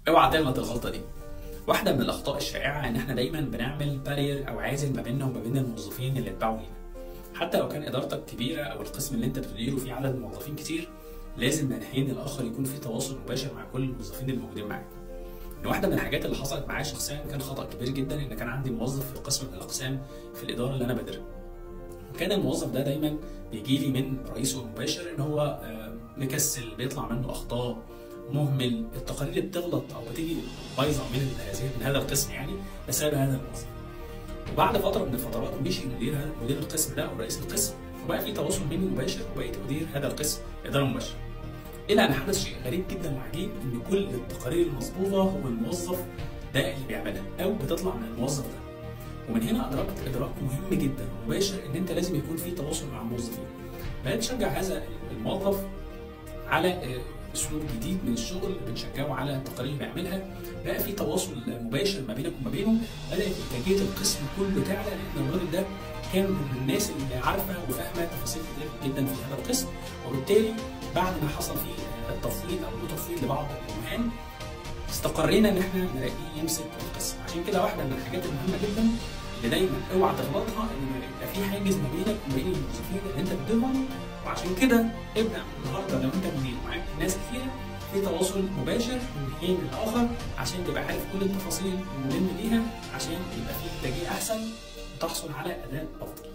اوعى تغلط الغلطه دي. واحده من الاخطاء الشائعه ان احنا دايما بنعمل بارير او عازل ما بيننا وما بين الموظفين اللي اتباعوا لينا. حتى لو كان ادارتك كبيره او القسم اللي انت بتديره فيه عدد موظفين كتير، لازم من حين للاخر يكون في تواصل مباشر مع كل الموظفين اللي موجودين معاك. واحده من الحاجات اللي حصلت معايا شخصيا كان خطا كبير جدا ان كان عندي موظف في قسم من الاقسام في الاداره اللي انا بديرها. وكان الموظف ده دايما بيجي لي من رئيسه المباشر ان هو مكسل، بيطلع منه اخطاء، مهمل، التقارير بتغلط او بتيجي بايظه من هذا القسم يعني بسبب هذا الموظف. وبعد فتره من الفترات مشي مدير القسم ده او رئيس القسم، وبقى في تواصل مني مباشر وبقيت مدير هذا القسم اداره مباشره. الى ان حدث شيء غريب جدا وعجيب ان كل التقارير المظبوطه هو الموظف ده اللي بيعملها او بتطلع من الموظف ده. ومن هنا ادركت ادراك مهم جدا ومباشر ان انت لازم يكون في تواصل مع الموظفين. بقيت اشجع هذا الموظف على اسلوب جديد من الشغل، بنشجعه على التقارير اللي بيعملها، بقى في تواصل مباشر ما بينك وما بينه، بدات انتاجيه القسم كله تعلى لان الراجل ده كان من الناس اللي عارفه وفاهمه تفاصيل كتير جدا في هذا القسم. وبالتالي بعد ما حصل فيه التفويض او التفويض لبعض المهام، استقرينا ان احنا نلاقيه يمسك القسم. عشان كده واحده من الحاجات المهمه جدا اللي دايما اوعى تغلطها ان يبقى في حاجز ما بينك وما بين الموظفين اللي انت بتديرهم. وعشان كده ابدا النهارده لو انت مدير معاك ناس كتير، في تواصل مباشر من حين لاخر عشان تبقى عارف كل التفاصيل الملم بيها، عشان يبقى في انتاجيه احسن وتحصل على اداء افضل.